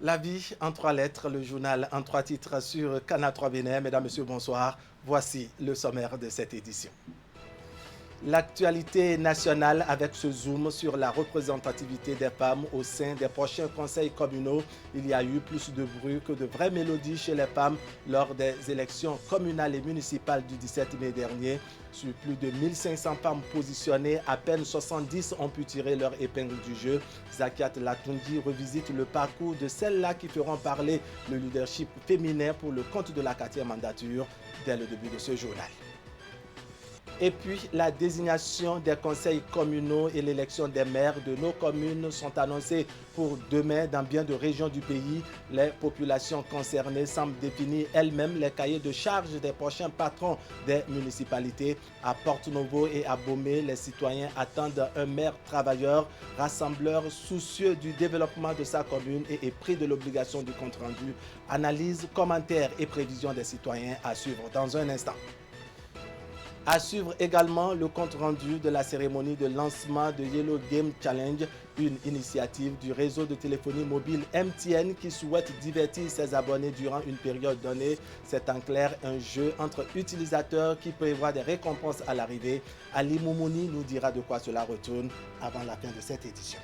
La vie en trois lettres, le journal en trois titres sur Canal 3 Bénin. Mesdames, Messieurs, bonsoir. Voici le sommaire de cette édition. L'actualité nationale avec ce zoom sur la représentativité des femmes au sein des prochains conseils communaux. Il y a eu plus de bruit que de vraies mélodies chez les femmes lors des élections communales et municipales du 17 mai dernier. Sur plus de 1500 femmes positionnées, à peine 70 ont pu tirer leur épingle du jeu. Zakiat Latundi revisite le parcours de celles-là qui feront parler le leadership féminin pour le compte de la 4e mandature dès le début de ce journal. Et puis, la désignation des conseils communaux et l'élection des maires de nos communes sont annoncées pour demain dans bien de régions du pays. Les populations concernées semblent définir elles-mêmes les cahiers de charges des prochains patrons des municipalités. À Porto-Novo et à Bomé, les citoyens attendent un maire travailleur, rassembleur, soucieux du développement de sa commune et épris de l'obligation du compte-rendu. Analyse, commentaires et prévisions des citoyens à suivre dans un instant. À suivre également le compte-rendu de la cérémonie de lancement de Yellow Game Challenge, une initiative du réseau de téléphonie mobile MTN qui souhaite divertir ses abonnés durant une période donnée. C'est en clair un jeu entre utilisateurs qui prévoit des récompenses à l'arrivée. Ali Moumouni nous dira de quoi cela retourne avant la fin de cette édition.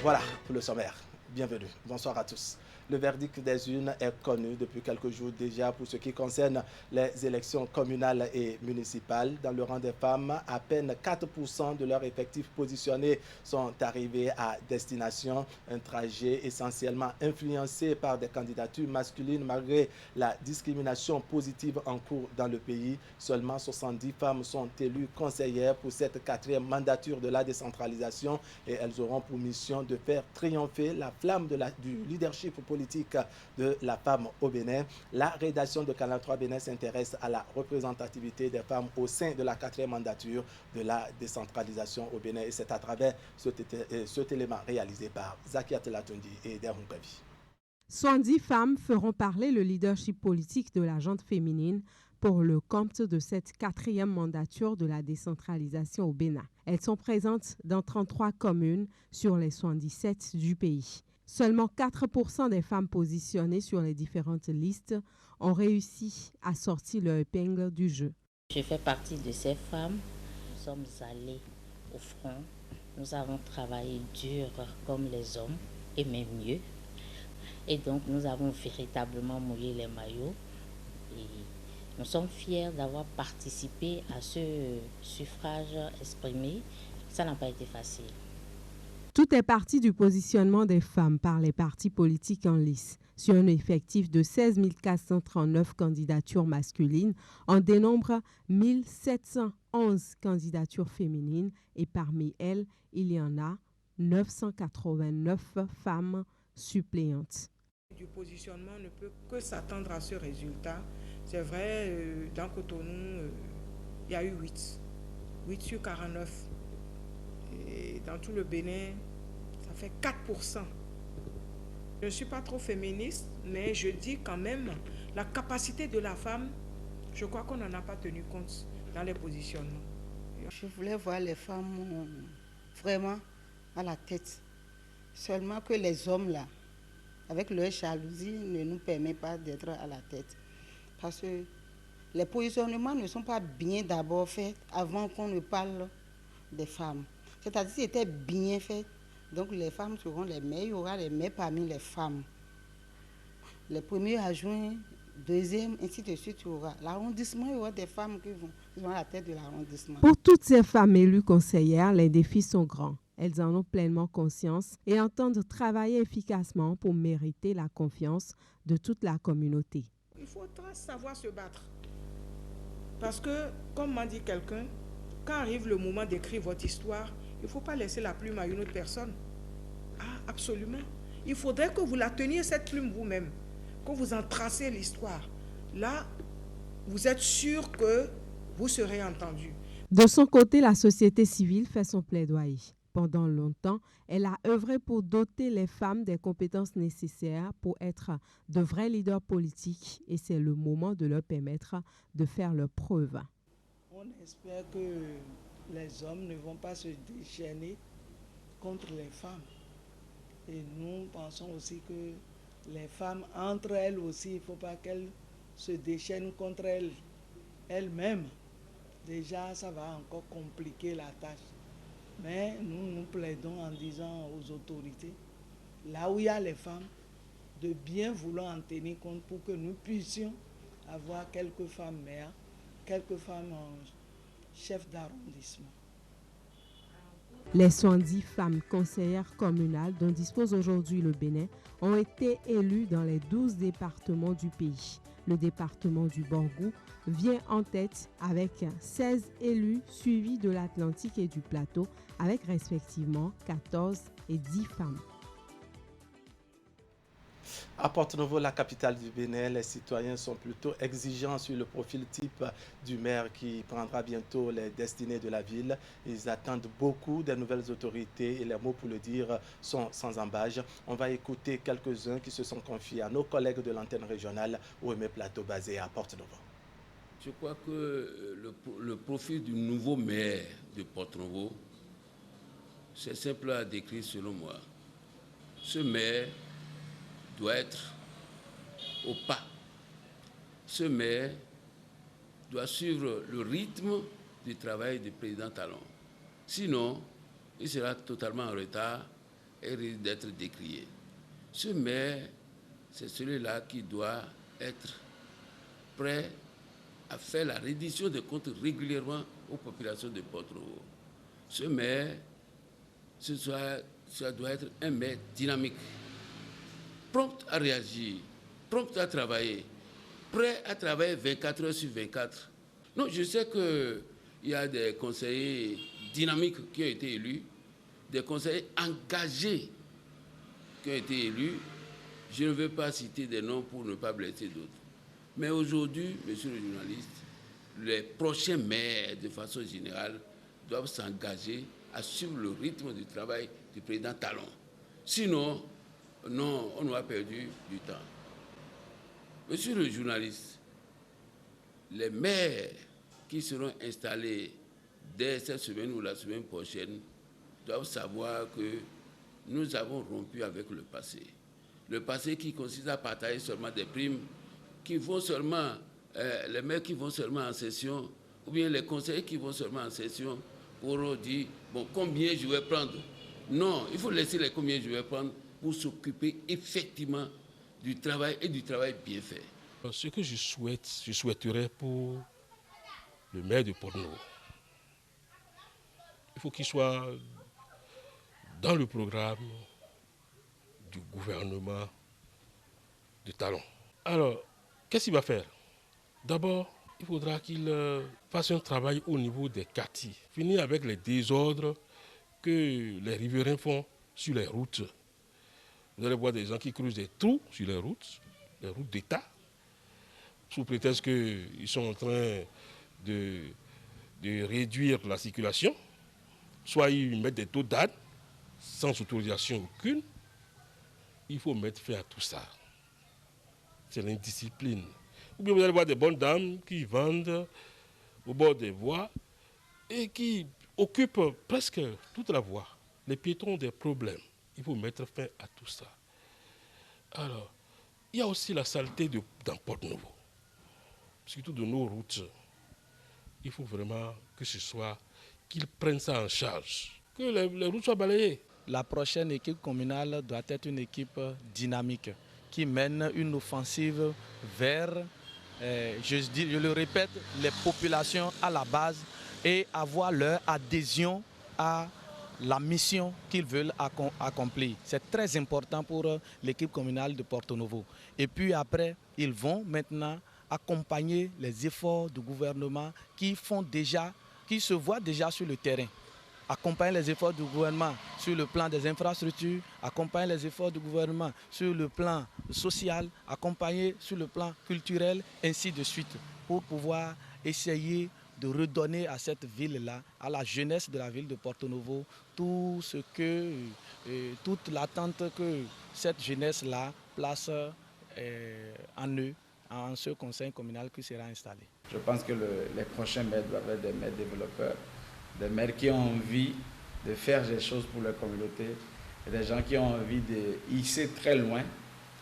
Voilà pour le sommaire. Bienvenue. Bonsoir à tous. Le verdict des urnes est connu depuis quelques jours déjà pour ce qui concerne les élections communales et municipales. Dans le rang des femmes, à peine 4% de leurs effectifs positionnés sont arrivés à destination. Un trajet essentiellement influencé par des candidatures masculines malgré la discrimination positive en cours dans le pays. Seulement 70 femmes sont élues conseillères pour cette 4e mandature de la décentralisation et elles auront pour mission de faire triompher la flamme du leadership politique de la femme au Bénin. La rédaction de Canal 3 Bénin s'intéresse à la représentativité des femmes au sein de la 4e mandature de la décentralisation au Bénin et c'est à travers cet élément réalisé par Zakiat Latundi et Derhun Kavi. 70 femmes feront parler le leadership politique de la gente féminine pour le compte de cette 4e mandature de la décentralisation au Bénin. Elles sont présentes dans 33 communes sur les 77 du pays. Seulement 4% des femmes positionnées sur les différentes listes ont réussi à sortir leur épingle du jeu. Je fais partie de ces femmes. Nous sommes allées au front. Nous avons travaillé dur comme les hommes et même mieux. Et donc nous avons véritablement mouillé les maillots. Et nous sommes fiers d'avoir participé à ce suffrage exprimé. Ça n'a pas été facile. Tout est parti du positionnement des femmes par les partis politiques en lice. Sur un effectif de 16 439 candidatures masculines, on dénombre 1711 candidatures féminines et parmi elles, il y en a 989 femmes suppléantes. Du positionnement ne peut que s'attendre à ce résultat. C'est vrai, dans Cotonou, il y a eu 8 sur 49. Et dans tout le Bénin, ça fait 4%. Je ne suis pas trop féministe, mais je dis quand même la capacité de la femme, je crois qu'on n'en a pas tenu compte dans les positionnements. Je voulais voir les femmes vraiment à la tête. Seulement que les hommes là, avec leur jalousie, ne nous permet pas d'être à la tête. Parce que les positionnements ne sont pas bien d'abord faits avant qu'on ne parle des femmes. C'est-à-dire que c'était bien fait, donc les femmes seront les meilleures, il y aura les meilleures parmi les femmes. Les premiers adjoints, deuxième, ainsi de suite, il y aura. L'arrondissement, il y aura des femmes qui vont à la tête de l'arrondissement. Pour toutes ces femmes élues conseillères, les défis sont grands. Elles en ont pleinement conscience et entendent travailler efficacement pour mériter la confiance de toute la communauté. Il faudra savoir se battre. Parce que, comme m'a dit quelqu'un, quand arrive le moment d'écrire votre histoire, il ne faut pas laisser la plume à une autre personne. Ah, absolument. Il faudrait que vous la teniez, cette plume vous-même, que vous en tracez l'histoire. Là, vous êtes sûr que vous serez entendu. De son côté, la société civile fait son plaidoyer. Pendant longtemps, elle a œuvré pour doter les femmes des compétences nécessaires pour être de vrais leaders politiques et c'est le moment de leur permettre de faire leurs preuves. On espère que les hommes ne vont pas se déchaîner contre les femmes. Et nous pensons aussi que les femmes, entre elles aussi, il ne faut pas qu'elles se déchaînent contre elles-mêmes. Déjà, ça va encore compliquer la tâche. Mais nous plaidons en disant aux autorités, là où il y a les femmes, de bien vouloir en tenir compte pour que nous puissions avoir quelques femmes maires, quelques femmes chefs d'arrondissement. Les 110 femmes conseillères communales dont dispose aujourd'hui le Bénin ont été élues dans les 12 départements du pays. Le département du Borgou vient en tête avec 16 élus suivis de l'Atlantique et du Plateau avec respectivement 14 et 10 femmes. À Porto-Novo, la capitale du Bénin, les citoyens sont plutôt exigeants sur le profil type du maire qui prendra bientôt les destinées de la ville. Ils attendent beaucoup des nouvelles autorités et les mots pour le dire sont sans embâge. On va écouter quelques-uns qui se sont confiés à nos collègues de l'antenne régionale OME Plateau basée à Porto-Novo. Je crois que le profil du nouveau maire de Porto-Novo, c'est simple à décrire selon moi. Ce maire doit être au pas. Ce maire doit suivre le rythme du travail du président Talon. Sinon, il sera totalement en retard et risque d'être décrié. Ce maire, c'est celui-là qui doit être prêt à faire la reddition des comptes régulièrement aux populations de Porto-Novo. Ce maire, ça doit être un maire dynamique, prompt à réagir, prompt à travailler, prêt à travailler 24 heures sur 24. Non, je sais qu'il y a des conseillers dynamiques qui ont été élus, des conseillers engagés qui ont été élus. Je ne veux pas citer des noms pour ne pas blesser d'autres. Mais aujourd'hui, monsieur le journaliste, les prochains maires, de façon générale, doivent s'engager à suivre le rythme du travail du président Talon. Sinon, non, on aura perdu du temps. Monsieur le journaliste, les maires qui seront installés dès cette semaine ou la semaine prochaine doivent savoir que nous avons rompu avec le passé. Le passé qui consiste à partager seulement des primes, qui vont seulement, les maires qui vont seulement en session, ou bien les conseillers qui vont seulement en session pour dire, bon, combien je vais prendre. Non, il faut laisser les combien je vais prendre pour s'occuper effectivement du travail et du travail bien fait. Ce que je souhaiterais pour le maire de Porto-Novo, il faut qu'il soit dans le programme du gouvernement de Talon. Alors, qu'est-ce qu'il va faire? D'abord, il faudra qu'il fasse un travail au niveau des quartiers, finir avec les désordres que les riverains font sur les routes. Vous allez voir des gens qui creusent des trous sur les routes d'État, sous prétexte qu'ils sont en train de réduire la circulation. Soit ils mettent des taux d'âne sans autorisation aucune. Il faut mettre fin à tout ça. C'est l'indiscipline. Ou bien vous allez voir des bonnes dames qui vendent au bord des voies et qui occupent presque toute la voie. Les piétons ont des problèmes. Il faut mettre fin à tout ça. Alors, il y a aussi la saleté dans Porto-Novo, surtout de nos routes. Il faut vraiment que ce soit, qu'ils prennent ça en charge, que les routes soient balayées. La prochaine équipe communale doit être une équipe dynamique qui mène une offensive vers, je le répète, les populations à la base et avoir leur adhésion à la mission qu'ils veulent accomplir. C'est très important pour l'équipe communale de Porto-Novo. Et puis après, ils vont maintenant accompagner les efforts du gouvernement qui se voient déjà sur le terrain. Accompagner les efforts du gouvernement sur le plan des infrastructures, accompagner les efforts du gouvernement sur le plan social, accompagner sur le plan culturel, ainsi de suite, pour pouvoir essayer de redonner à cette ville-là, à la jeunesse de la ville de Porto-Novo, toute l'attente que cette jeunesse-là place en eux, en ce conseil communal qui sera installé. Je pense que les prochains maires doivent être des maires développeurs, des maires qui ont envie de faire des choses pour leur communauté Il y a des gens qui ont envie de hisser très loin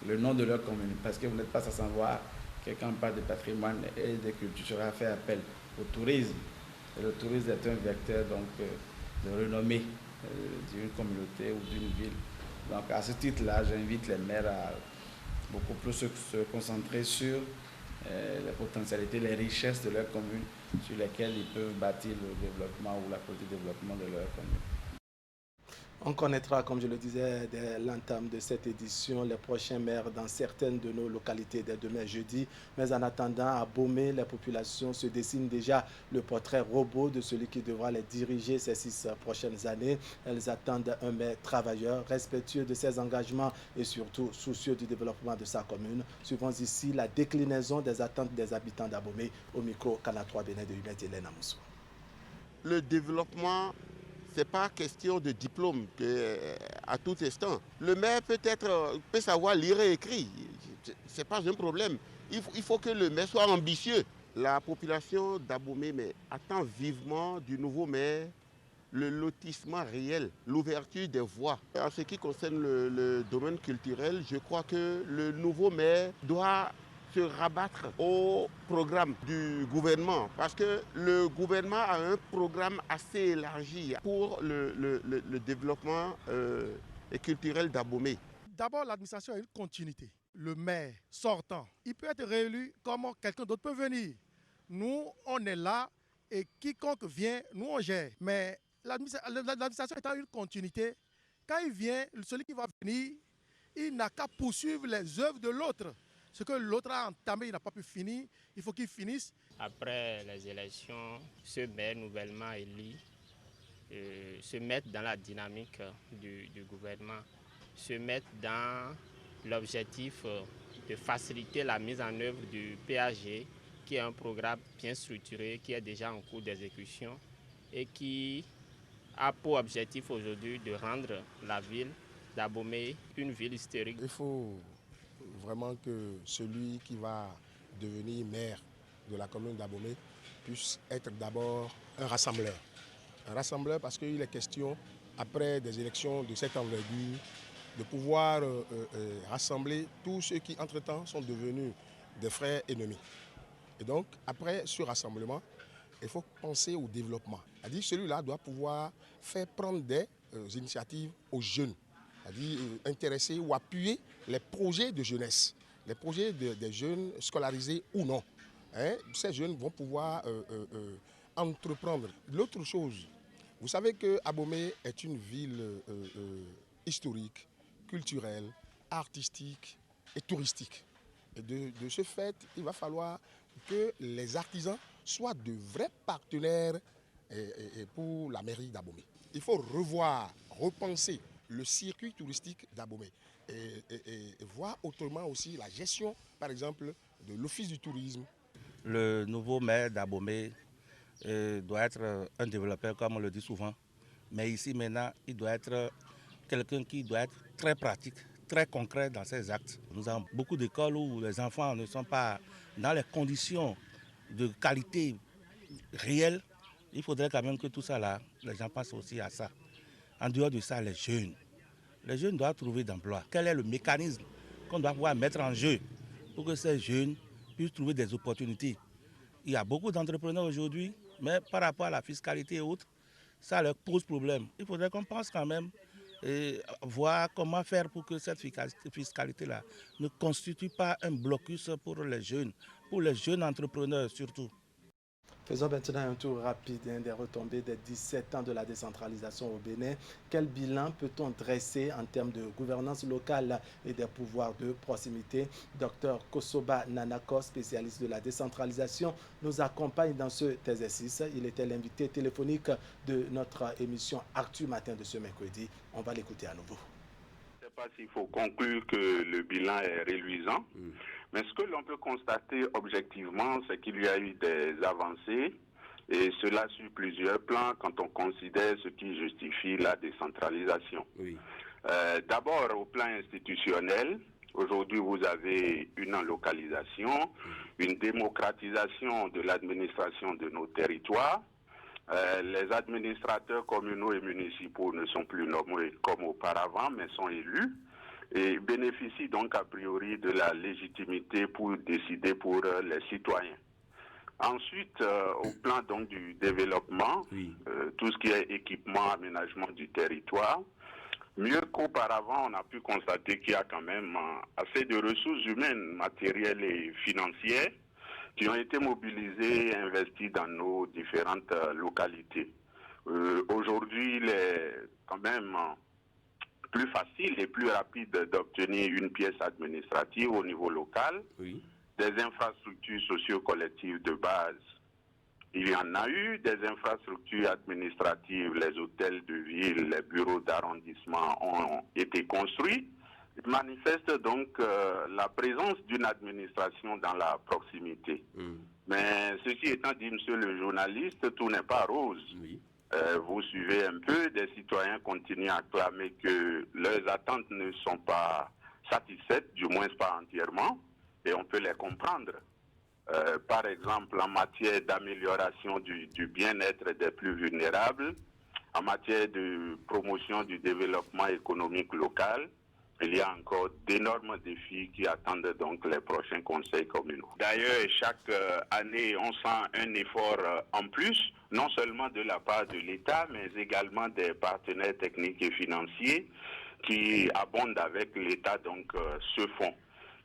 le nom de leur commune, parce que vous n'êtes pas sans savoir que quand on parle de patrimoine et de culture, sera fait appel au tourisme. Et le tourisme est un vecteur donc, de renommée d'une communauté ou d'une ville. Donc à ce titre-là, j'invite les maires à beaucoup plus se concentrer sur les potentialités, les richesses de leur commune, sur lesquelles ils peuvent bâtir le développement ou la politique de développement de leur commune. On connaîtra, comme je le disais, dès l'entame de cette édition, les prochains maires dans certaines de nos localités dès demain jeudi. Mais en attendant, à Abomey, les populations se dessinent déjà le portrait robot de celui qui devra les diriger ces 6 prochaines années. Elles attendent un maire travailleur, respectueux de ses engagements et surtout soucieux du développement de sa commune. Suivons ici la déclinaison des attentes des habitants d'Abomey au micro Canal 3 Bénin de Humet Hélène Amoussou. Le développement, ce n'est pas question de diplôme à tout instant. Le maire peut savoir lire et écrire, ce n'est pas un problème. Il faut que le maire soit ambitieux. La population d'Abomey attend vivement du nouveau maire le lotissement réel, l'ouverture des voies. En ce qui concerne le domaine culturel, je crois que le nouveau maire doit se rabattre au programme du gouvernement, parce que le gouvernement a un programme assez élargi pour le développement culturel d'Abomey. D'abord, l'administration a une continuité. Le maire sortant, il peut être réélu comme quelqu'un d'autre peut venir. Nous, on est là et quiconque vient, nous on gère. Mais l'administration étant une continuité, quand il vient, celui qui va venir, il n'a qu'à poursuivre les œuvres de l'autre. Ce que l'autre a entamé, il n'a pas pu finir, il faut qu'il finisse. Après les élections, ce maire nouvellement élu se mettre dans la dynamique du gouvernement, se mettre dans l'objectif de faciliter la mise en œuvre du PAG, qui est un programme bien structuré, qui est déjà en cours d'exécution et qui a pour objectif aujourd'hui de rendre la ville d'Abomey une ville historique. Il faut vraiment que celui qui va devenir maire de la commune d'Abomey puisse être d'abord un rassembleur. Un rassembleur parce qu'il est question, après des élections de cette envergure, de pouvoir rassembler tous ceux qui, entre-temps, sont devenus des frères ennemis. Et donc, après ce rassemblement, il faut penser au développement. C'est-à-dire celui-là doit pouvoir faire prendre des initiatives aux jeunes. C'est-à-dire intéresser ou appuyer les projets de jeunesse, les projets des jeunes scolarisés ou non. Ces jeunes vont pouvoir entreprendre. L'autre chose, vous savez que Abomey est une ville historique, culturelle, artistique et touristique. Et de ce fait, il va falloir que les artisans soient de vrais partenaires pour la mairie d'Abomey. Il faut revoir, repenser le circuit touristique d'Abomey et voir autrement aussi la gestion, par exemple, de l'office du tourisme. Le nouveau maire d'Abomey doit être un développeur, comme on le dit souvent. Mais ici, maintenant, il doit être quelqu'un qui doit être très pratique, très concret dans ses actes. Nous avons beaucoup d'écoles où les enfants ne sont pas dans les conditions de qualité réelle. Il faudrait quand même que tout ça, là, les gens pensent aussi à ça. En dehors de ça, les jeunes doivent trouver d'emploi. Quel est le mécanisme qu'on doit pouvoir mettre en jeu pour que ces jeunes puissent trouver des opportunités? Il y a beaucoup d'entrepreneurs aujourd'hui, mais par rapport à la fiscalité et autres, ça leur pose problème. Il faudrait qu'on pense quand même et voir comment faire pour que cette fiscalité-là ne constitue pas un blocus pour les jeunes entrepreneurs surtout. Faisons maintenant un tour rapide des retombées des 17 ans de la décentralisation au Bénin. Quel bilan peut-on dresser en termes de gouvernance locale et des pouvoirs de proximité? Dr Kosoba Nanako, spécialiste de la décentralisation, nous accompagne dans cet exercice. Il était l'invité téléphonique de notre émission Actu Matin de ce mercredi. On va l'écouter à nouveau. Je ne sais pas s'il faut conclure que le bilan est réluisant. Mais ce que l'on peut constater objectivement, c'est qu'il y a eu des avancées, et cela sur plusieurs plans quand on considère ce qui justifie la décentralisation. Oui. D'abord, au plan institutionnel, aujourd'hui vous avez une localisation, une démocratisation de l'administration de nos territoires, Les administrateurs communaux et municipaux ne sont plus nommés comme auparavant, mais sont élus et bénéficient donc a priori de la légitimité pour décider pour les citoyens. Ensuite, au plan donc du développement, tout ce qui est équipement, aménagement du territoire, mieux qu'auparavant, on a pu constater qu'il y a quand même assez de ressources humaines, matérielles et financières qui ont été mobilisées et investies dans nos différentes localités. Aujourd'hui, il est quand même plus facile et plus rapide d'obtenir une pièce administrative au niveau local. Des infrastructures socio-collectives de base. Il y en a eu des infrastructures administratives, les hôtels de ville, les bureaux d'arrondissement ont été construits. Il manifeste donc la présence d'une administration dans la proximité. Mais ceci étant dit, monsieur le journaliste, tout n'est pas rose. Vous suivez un peu, des citoyens continuent à clamer que leurs attentes ne sont pas satisfaites, du moins pas entièrement, et on peut les comprendre. Par exemple, en matière d'amélioration du bien-être des plus vulnérables, en matière de promotion du développement économique local, il y a encore d'énormes défis qui attendent donc les prochains conseils communaux. D'ailleurs, chaque année, on sent un effort en plus, non seulement de la part de l'État, mais également des partenaires techniques et financiers qui abondent avec l'État donc ce fonds.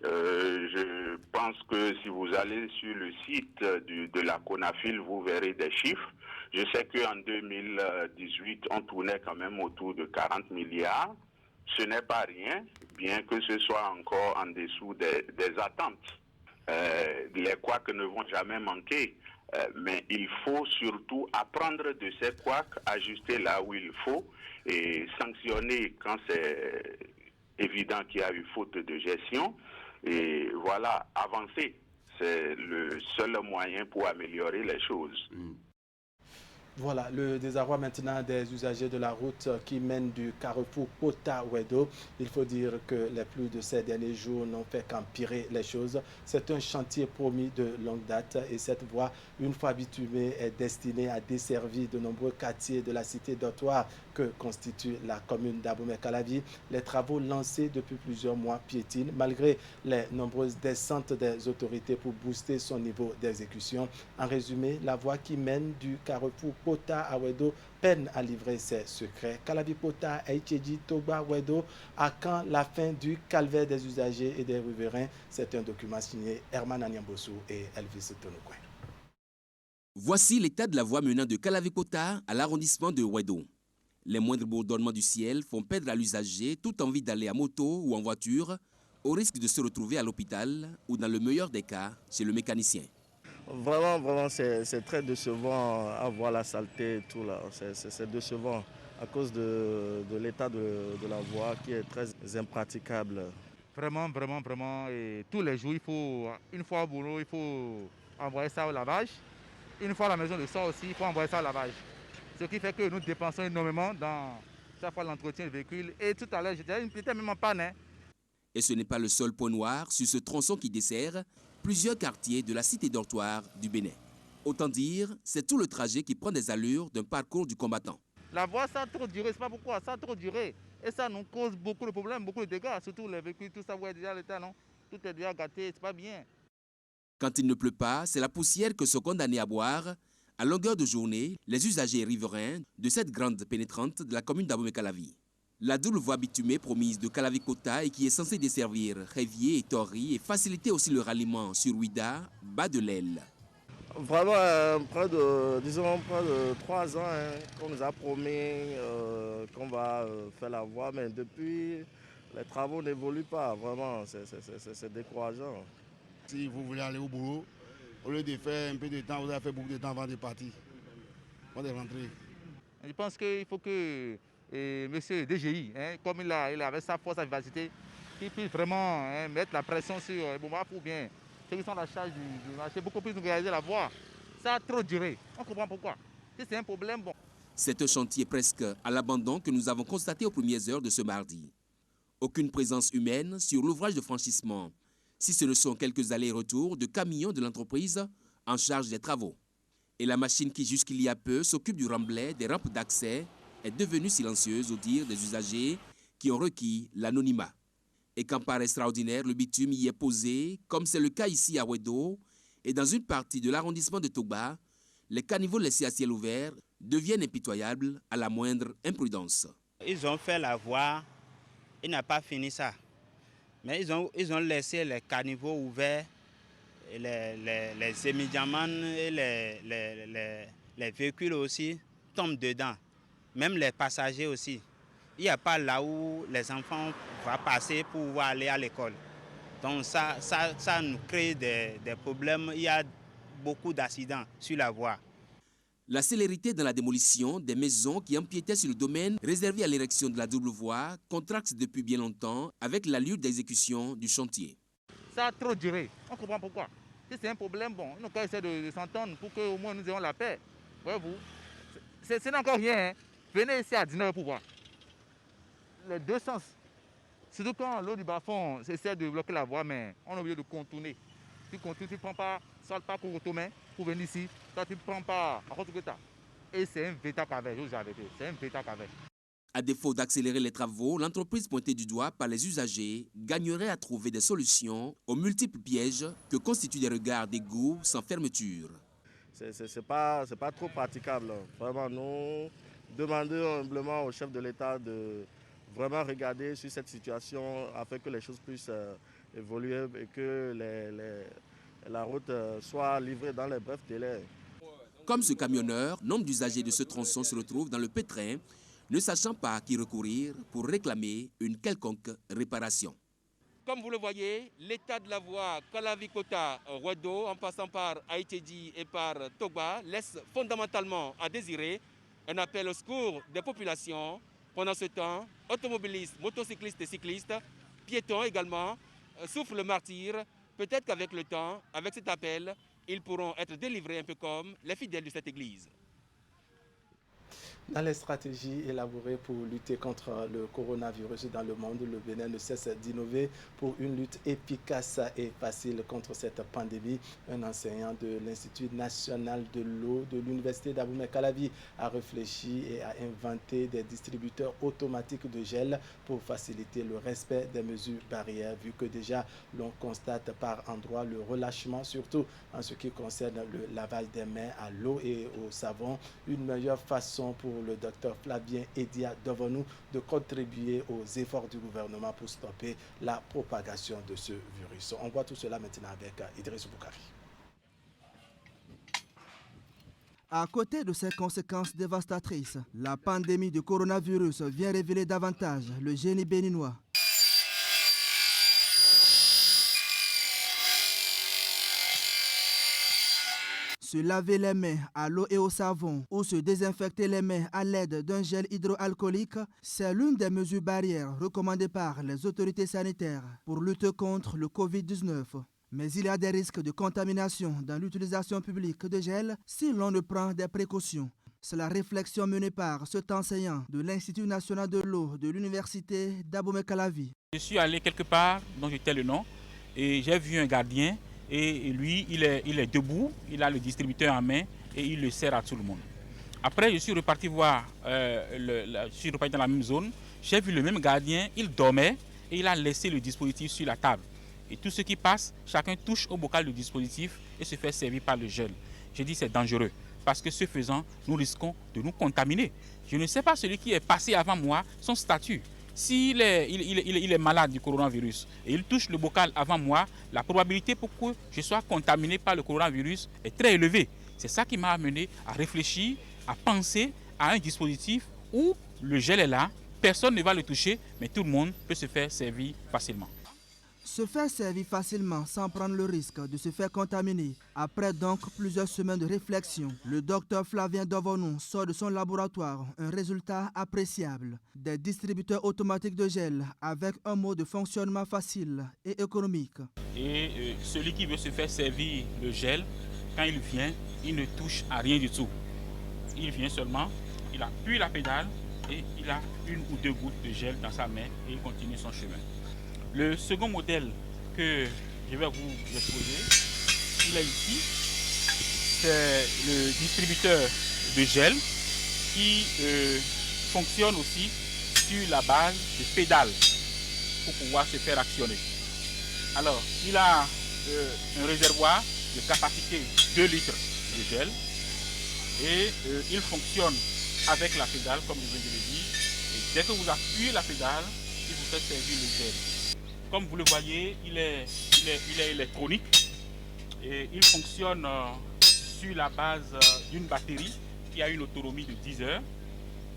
Je pense que si vous allez sur le site de la CONAFIL, vous verrez des chiffres. Je sais qu'en 2018, on tournait quand même autour de 40 milliards. Ce n'est pas rien, bien que ce soit encore en dessous des attentes. Les couacs ne vont jamais manquer, mais il faut surtout apprendre de ces couacs, ajuster là où il faut et sanctionner quand c'est évident qu'il y a eu faute de gestion. Et voilà, avancer, c'est le seul moyen pour améliorer les choses. Voilà, le désarroi maintenant des usagers de la route qui mène du carrefour Pota-Wedo. Il faut dire que les pluies de ces derniers jours n'ont fait qu'empirer les choses. C'est un chantier promis de longue date et cette voie, une fois bitumée, est destinée à desservir de nombreux quartiers de la cité dortoir que constitue la commune d'Abomey-Calavi. Les travaux lancés depuis plusieurs mois piétinent malgré les nombreuses descentes des autorités pour booster son niveau d'exécution. En résumé, la voie qui mène du carrefour Pota à Wedo peine à livrer ses secrets. Calavi Pota, Aïtchédi, Toba, Wedo, à quand la fin du calvaire des usagers et des riverains? C'est un document signé Herman Anyambosu et Elvis Tonokwe. Voici l'état de la voie menant de Calavi Pota à l'arrondissement de Wedo. Les moindres bourdonnements du ciel font perdre à l'usager toute envie d'aller à moto ou en voiture, au risque de se retrouver à l'hôpital ou dans le meilleur des cas chez le mécanicien. Vraiment, c'est très décevant à voir la saleté et tout là. C'est décevant à cause de l'état de la voie qui est très impraticable. Vraiment, et tous les jours, il faut, une fois au boulot, il faut envoyer ça au lavage. Une fois à la maison de sort aussi, il faut envoyer ça au lavage. Ce qui fait que nous dépensons énormément dans chaque fois l'entretien du véhicule. Et tout à l'heure, j'étais même en panne. Et ce n'est pas le seul point noir sur ce tronçon qui dessert plusieurs quartiers de la cité dortoir du Bénin. Autant dire, c'est tout le trajet qui prend des allures d'un parcours du combattant. La voie, ça a trop duré, c'est pas pourquoi, ça a trop duré. Et ça nous cause beaucoup de problèmes, beaucoup de dégâts, surtout les véhicules, tout ça, vous voyez déjà l'état, non? Tout est déjà gâté, c'est pas bien. Quand il ne pleut pas, c'est la poussière que sont condamnés à boire à longueur de journée les usagers riverains de cette grande pénétrante de la commune d'Abomey-Calavi. La double voie bitumée promise de Calavi-Kota et qui est censée desservir Révier et Tori et faciliter aussi le ralliement sur Ouida, bat de l'aile. Vraiment, près de 3 ans qu'on nous a promis qu'on va faire la voie, mais depuis, les travaux n'évoluent pas. Vraiment, c'est décourageant. Si vous voulez aller au boulot, au lieu de faire un peu de temps, vous avez fait beaucoup de temps avant de partir, avant de rentrer. Je pense qu'il faut que monsieur DGI, comme il avait sa force, sa vivacité, qu'il puisse vraiment mettre la pression sur les Boumaf ou bien ceux qui sont à la charge du marché, beaucoup plus nous réaliser la voie. Ça a trop duré. On comprend pourquoi. Si c'est un problème, bon. C'est un chantier presque à l'abandon que nous avons constaté aux premières heures de ce mardi. Aucune présence humaine sur l'ouvrage de franchissement, si ce ne sont quelques allers-retours de camions de l'entreprise en charge des travaux. Et la machine qui jusqu'il y a peu s'occupe du remblai des rampes d'accès est devenue silencieuse au dire des usagers qui ont requis l'anonymat. Et quand par extraordinaire, le bitume y est posé, comme c'est le cas ici à Wedo, et dans une partie de l'arrondissement de Togba, les caniveaux laissés à ciel ouvert deviennent impitoyables à la moindre imprudence. Ils ont fait la voie, ils n'ont pas fini ça. Mais ils ont laissé les caniveaux ouverts, et les émédiamans et les véhicules aussi tombent dedans. Même les passagers aussi. Il n'y a pas là où les enfants vont passer pour pouvoir aller à l'école. Donc ça nous crée des problèmes. Il y a beaucoup d'accidents sur la voie. La célérité dans la démolition des maisons qui empiétaient sur le domaine réservé à l'érection de la double voie contracte depuis bien longtemps avec l'allure d'exécution du chantier. Ça a trop duré. On comprend pourquoi. Si c'est un problème, bon, nous allons essayer de s'entendre pour qu'au moins nous ayons la paix. Voyez-vous, c'est encore rien. Hein. Venez ici à 19h pour voir. Les deux sens. Surtout quand l'eau du bas-fond essaie de bloquer la voie, mais on est obligé de contourner. Tu contournes, tu ne prends pas, soit pas pour automain pour venir ici. Toi, tu ne prends pas à Rotogueta. Et c'est un véritable avec, je vous avais dit, c'est un véritable avec. À défaut d'accélérer les travaux, l'entreprise pointée du doigt par les usagers gagnerait à trouver des solutions aux multiples pièges que constituent des regards d'égout sans fermeture. C'est pas trop praticable. Vraiment, nous demandons humblement au chef de l'État de vraiment regarder sur cette situation afin que les choses puissent évoluer et que la route soit livrée dans les brefs délais. Comme ce camionneur, nombre d'usagers de ce tronçon se retrouvent dans le pétrin, ne sachant pas à qui recourir pour réclamer une quelconque réparation. Comme vous le voyez, l'état de la voie Kalavi-Kota-Wedo, en passant par Aïtedi et par Togba, laisse fondamentalement à désirer. Un appel au secours des populations. Pendant ce temps, automobilistes, motocyclistes et cyclistes, piétons également, souffrent le martyre. Peut-être qu'avec le temps, avec cet appel, ils pourront être délivrés un peu comme les fidèles de cette église. Dans les stratégies élaborées pour lutter contre le coronavirus dans le monde, le Bénin ne cesse d'innover pour une lutte efficace et facile contre cette pandémie. Un enseignant de l'Institut national de l'eau de l'Université d'Abomey-Calavi a réfléchi et a inventé des distributeurs automatiques de gel pour faciliter le respect des mesures barrières, vu que déjà l'on constate par endroits le relâchement, surtout en ce qui concerne le lavage des mains à l'eau et au savon. Une meilleure façon pour le docteur Flavien Edia Dovonou de contribuer aux efforts du gouvernement pour stopper la propagation de ce virus. On voit tout cela maintenant avec Idriss Boukari. À côté de ses conséquences dévastatrices, la pandémie du coronavirus vient révéler davantage le génie béninois. Se laver les mains à l'eau et au savon ou se désinfecter les mains à l'aide d'un gel hydroalcoolique, c'est l'une des mesures barrières recommandées par les autorités sanitaires pour lutter contre le Covid-19. Mais il y a des risques de contamination dans l'utilisation publique de gel si l'on ne prend des précautions. C'est la réflexion menée par cet enseignant de l'Institut national de l'eau de l'Université d'Abomey-Calavi. Je suis allé quelque part dont j'étais le nom et j'ai vu un gardien. Et lui, il est debout, il a le distributeur en main et il le sert à tout le monde. Après, je suis reparti voir, je suis reparti dans la même zone. J'ai vu le même gardien, il dormait et il a laissé le dispositif sur la table. Et tout ce qui passe, chacun touche au bocal du dispositif et se fait servir par le gel. J'ai dit c'est dangereux parce que ce faisant, nous risquons de nous contaminer. Je ne sais pas celui qui est passé avant moi, son statut. S'il est malade du coronavirus et il touche le bocal avant moi, la probabilité pour que je sois contaminé par le coronavirus est très élevée. C'est ça qui m'a amené à réfléchir, à penser à un dispositif où le gel est là, personne ne va le toucher, mais tout le monde peut se faire servir facilement. Se faire servir facilement sans prendre le risque de se faire contaminer. Après donc plusieurs semaines de réflexion, le docteur Flavien Dovonou sort de son laboratoire un résultat appréciable. Des distributeurs automatiques de gel avec un mode de fonctionnement facile et économique. Et celui qui veut se faire servir le gel, quand il vient, il ne touche à rien du tout. Il vient seulement, il appuie la pédale et il a une ou deux gouttes de gel dans sa main et il continue son chemin. Le second modèle que je vais vous exposer, il est ici. c'est le distributeur de gel qui fonctionne aussi sur la base de pédales pour pouvoir se faire actionner. Alors, il a un réservoir de capacité 2 litres de gel et il fonctionne avec la pédale, comme je viens de le dire. Et dès que vous appuyez la pédale, il vous fait servir le gel. Comme vous le voyez, il est électronique et il fonctionne sur la base d'une batterie qui a une autonomie de 10 heures.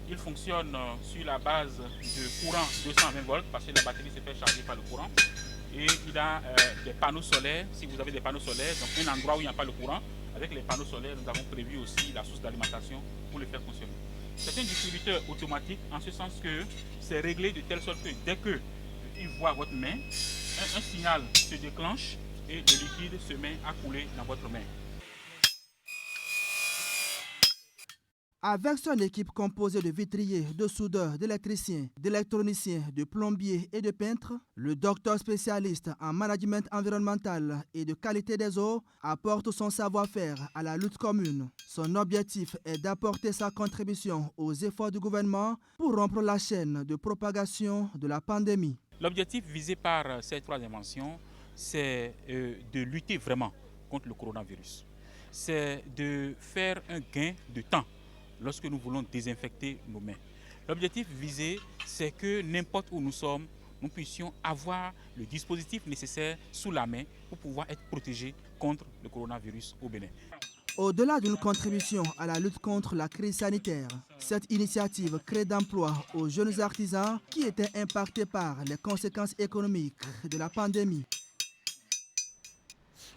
Il fonctionne sur la base de courant 220 volts parce que la batterie se fait charger par le courant. Et il a des panneaux solaires. Si vous avez des panneaux solaires, donc un endroit où il n'y a pas le courant, avec les panneaux solaires, nous avons prévu aussi la source d'alimentation pour le faire fonctionner. C'est un distributeur automatique en ce sens que c'est réglé de telle sorte que dès qu'il voit votre main, un signal se déclenche et le liquide se met à couler dans votre main. Avec son équipe composée de vitriers, de soudeurs, d'électriciens, d'électroniciens, de plombiers et de peintres, le docteur spécialiste en management environnemental et de qualité des eaux apporte son savoir-faire à la lutte commune. Son objectif est d'apporter sa contribution aux efforts du gouvernement pour rompre la chaîne de propagation de la pandémie. L'objectif visé par ces 3 inventions, c'est de lutter vraiment contre le coronavirus. C'est de faire un gain de temps lorsque nous voulons désinfecter nos mains. L'objectif visé, c'est que n'importe où nous sommes, nous puissions avoir le dispositif nécessaire sous la main pour pouvoir être protégés contre le coronavirus au Bénin. Au-delà d'une contribution à la lutte contre la crise sanitaire, cette initiative crée d'emplois aux jeunes artisans qui étaient impactés par les conséquences économiques de la pandémie.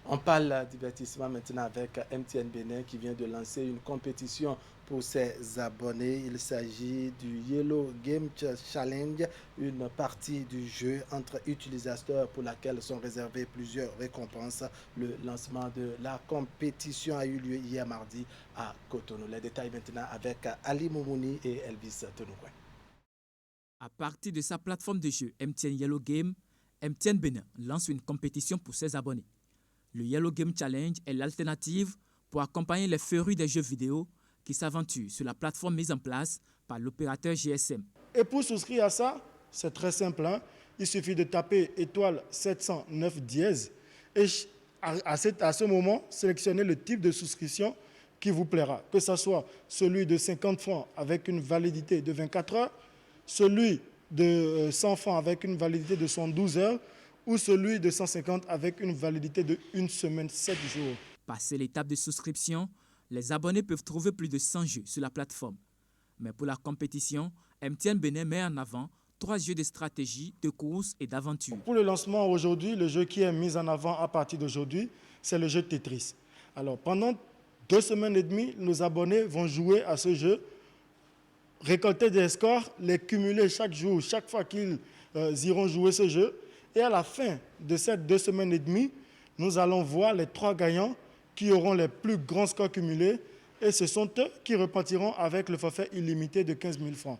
On parle divertissement maintenant avec MTN Bénin qui vient de lancer une compétition pour ses abonnés. Il s'agit du Yellow Game Challenge, une partie du jeu entre utilisateurs pour laquelle sont réservées plusieurs récompenses. Le lancement de la compétition a eu lieu hier mardi à Cotonou. Les détails maintenant avec Ali Moumouni et Elvis Tenourouin. À partir de sa plateforme de jeu MTN Yellow Game, MTN Bénin lance une compétition pour ses abonnés. Le Yellow Game Challenge est l'alternative pour accompagner les férus des jeux vidéo qui s'aventurent sur la plateforme mise en place par l'opérateur GSM. Et pour souscrire à ça, c'est très simple. Il suffit de taper étoile 709 dièse et à ce moment, sélectionner le type de souscription qui vous plaira, que ce soit celui de 50 francs avec une validité de 24 heures, celui de 100 francs avec une validité de 112 heures, ou celui de 150 avec une validité de 1 semaine, 7 jours. Passé l'étape de souscription, les abonnés peuvent trouver plus de 100 jeux sur la plateforme. Mais pour la compétition, MTN Bénin met en avant 3 jeux de stratégie, de course et d'aventure. Pour le lancement aujourd'hui, le jeu qui est mis en avant à partir d'aujourd'hui, c'est le jeu Tetris. Alors pendant 2 semaines et demie, nos abonnés vont jouer à ce jeu, récolter des scores, les cumuler chaque jour, chaque fois qu'ils iront jouer ce jeu. Et à la fin de ces 2 semaines et demie, nous allons voir les 3 gagnants qui auront les plus grands scores cumulés. Et ce sont eux qui repartiront avec le forfait illimité de 15 000 francs.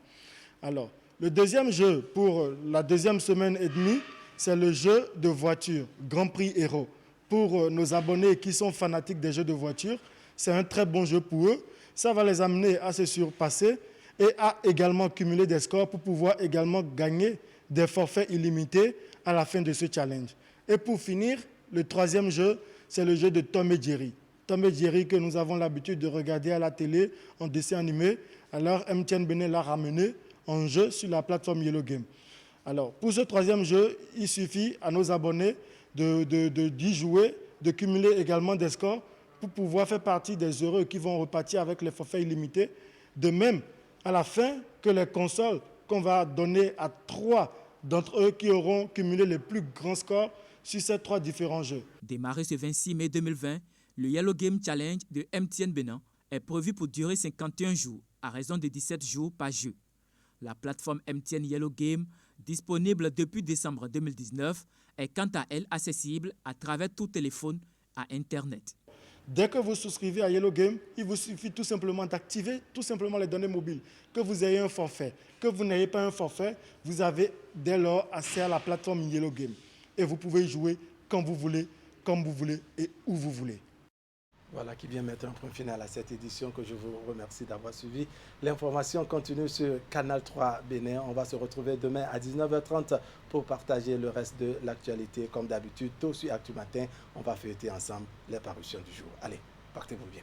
Alors, le deuxième jeu pour la 2e semaine et demie, c'est le jeu de voiture, Grand Prix Héros. Pour nos abonnés qui sont fanatiques des jeux de voiture, c'est un très bon jeu pour eux. Ça va les amener à se surpasser et à également cumuler des scores pour pouvoir également gagner des forfaits illimités à la fin de ce challenge. Et pour finir, le 3e jeu, c'est le jeu de Tom et Jerry. Tom et Jerry que nous avons l'habitude de regarder à la télé en dessin animé. Alors MTN Bénin l'a ramené en jeu sur la plateforme Yellow Game. Alors pour ce 3e jeu, il suffit à nos abonnés d'y jouer, de cumuler également des scores pour pouvoir faire partie des heureux qui vont repartir avec les forfaits illimités. De même, à la fin, que les consoles qu'on va donner à 3 d'entre eux qui auront cumulé les plus grands scores sur ces 3 différents jeux. Démarré ce 26 mai 2020, le Yellow Game Challenge de MTN Bénin est prévu pour durer 51 jours, à raison de 17 jours par jeu. La plateforme MTN Yellow Game, disponible depuis décembre 2019, est quant à elle accessible à travers tout téléphone à Internet. Dès que vous souscrivez à Yellow Game, il vous suffit tout simplement d'activer les données mobiles. Que vous ayez un forfait, que vous n'ayez pas un forfait, vous avez dès lors accès à la plateforme Yellow Game. Et vous pouvez y jouer quand vous voulez, comme vous voulez et où vous voulez. Voilà qui vient mettre un point final à cette édition que je vous remercie d'avoir suivi. L'information continue sur Canal 3 Bénin. On va se retrouver demain à 19h30 pour partager le reste de l'actualité. Comme d'habitude, tôt sur Actu Matin, on va feuilleter ensemble les parutions du jour. Allez, partez-vous bien.